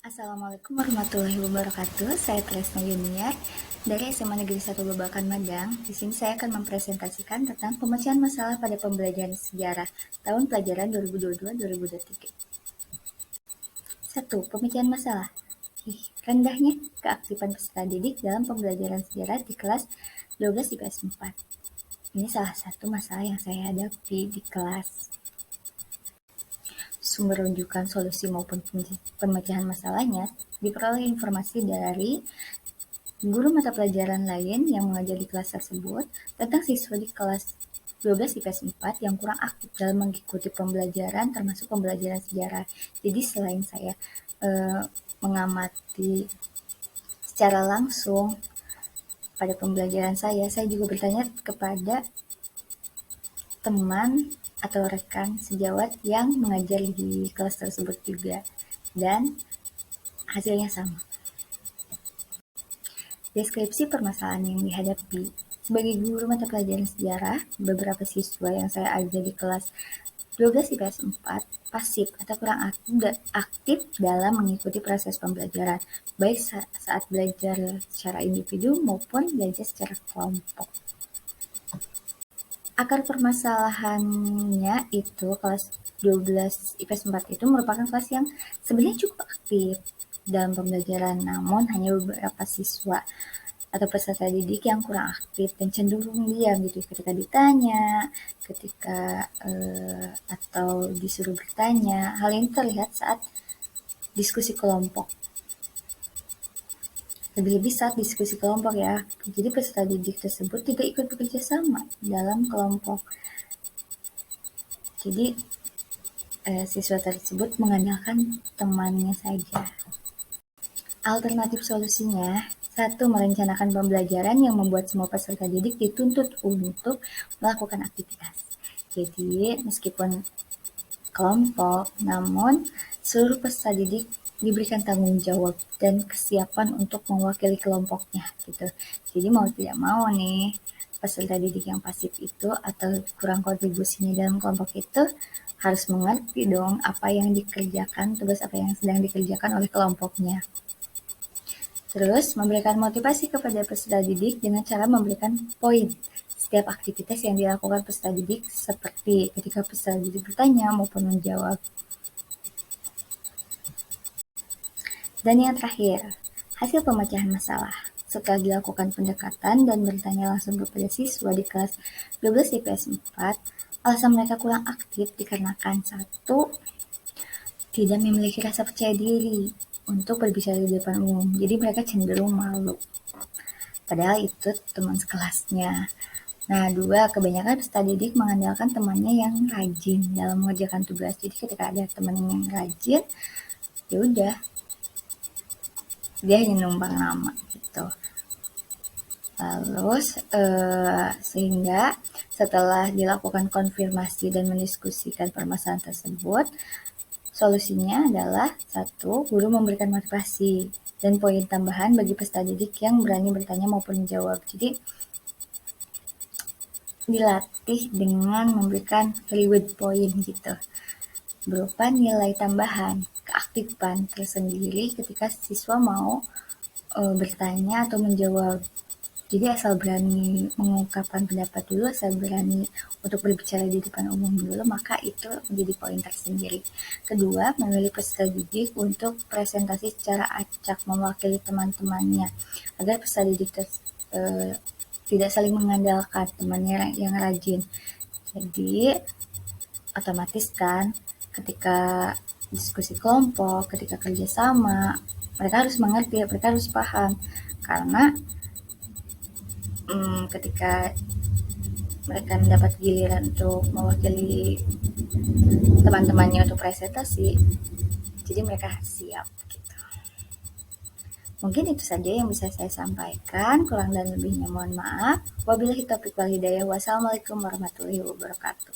Assalamualaikum warahmatullahi wabarakatuh. Saya Tresna Yuniar dari SMA Negeri 1 Babakan Madang. Di sini saya akan mempresentasikan tentang pemecahan masalah pada pembelajaran sejarah tahun pelajaran 2022-2023. 1. Pemecahan masalah. Rendahnya keaktifan peserta didik dalam pembelajaran sejarah di kelas 12 IPS 4. Ini salah satu masalah yang saya hadapi di kelas. Sumber rujukan solusi maupun pemecahan masalahnya diperoleh informasi dari guru mata pelajaran lain yang mengajar di kelas tersebut tentang siswa di kelas 12 IPS 4 yang kurang aktif dalam mengikuti pembelajaran termasuk pembelajaran sejarah. Jadi selain saya mengamati secara langsung pada pembelajaran saya juga bertanya kepada teman atau rekan sejawat yang mengajar di kelas tersebut juga, dan hasilnya sama. Deskripsi permasalahan yang dihadapi. Sebagai guru mata pelajaran sejarah, beberapa siswa yang saya ajar di kelas 12 IPS 4 pasif atau kurang aktif dalam mengikuti proses pembelajaran, baik saat belajar secara individu maupun belajar secara kelompok. Akar permasalahannya itu kelas 12 IPS 4 itu merupakan kelas yang sebenarnya cukup aktif dalam pembelajaran, namun hanya beberapa siswa atau peserta didik yang kurang aktif dan cenderung diam gitu ketika ditanya, ketika atau disuruh bertanya. Hal ini terlihat saat diskusi kelompok. Lebih-lebih saat diskusi kelompok ya. Jadi peserta didik tersebut tidak ikut bekerja sama dalam kelompok. Jadi siswa tersebut mengandalkan temannya saja. Alternatif solusinya, 1. Merencanakan pembelajaran yang membuat semua peserta didik dituntut untuk melakukan aktivitas. Jadi meskipun kelompok, namun seluruh peserta didik diberikan tanggung jawab dan kesiapan untuk mewakili kelompoknya gitu. Jadi mau tidak mau nih peserta didik yang pasif itu atau kurang kontribusinya dalam kelompok itu harus mengerti dong apa yang dikerjakan, tugas apa yang sedang dikerjakan oleh kelompoknya. Terus memberikan motivasi kepada peserta didik dengan cara memberikan poin setiap aktivitas yang dilakukan peserta didik, seperti ketika peserta didik bertanya maupun menjawab. Dan yang terakhir, hasil pemecahan masalah. Setelah dilakukan pendekatan dan bertanya langsung kepada siswa di kelas 12 IPS 4, alasan mereka kurang aktif dikarenakan 1. Tidak memiliki rasa percaya diri untuk berbicara di depan umum, jadi mereka cenderung malu. Padahal itu teman sekelasnya. Nah, 2. Kebanyakan peserta didik mengandalkan temannya yang rajin dalam mengerjakan tugas. Jadi ketika ada teman yang rajin, ya udah, dia hanya numpang nama gitu. Lalu sehingga setelah dilakukan konfirmasi dan mendiskusikan permasalahan tersebut, solusinya adalah 1. Guru memberikan motivasi dan poin tambahan bagi peserta didik yang berani bertanya maupun menjawab. Jadi dilatih dengan memberikan reward point gitu, berupa nilai tambahan, keaktifan tersendiri ketika siswa mau bertanya atau menjawab. Jadi asal berani mengungkapkan pendapat dulu, asal berani untuk berbicara di depan umum dulu, maka itu menjadi poin tersendiri. Kedua, memilih peserta didik untuk presentasi secara acak mewakili teman-temannya, agar peserta didik tidak saling mengandalkan temannya yang rajin. Jadi otomatis kan ketika diskusi kelompok, ketika kerjasama, mereka harus mengerti, mereka harus paham, karena ketika mereka mendapat giliran untuk mewakili teman-temannya untuk presentasi, jadi mereka siap gitu. Mungkin itu saja yang bisa saya sampaikan, kurang dan lebihnya mohon maaf. Wabillahi taufiq wal hidayah. Wassalamualaikum warahmatullahi wabarakatuh.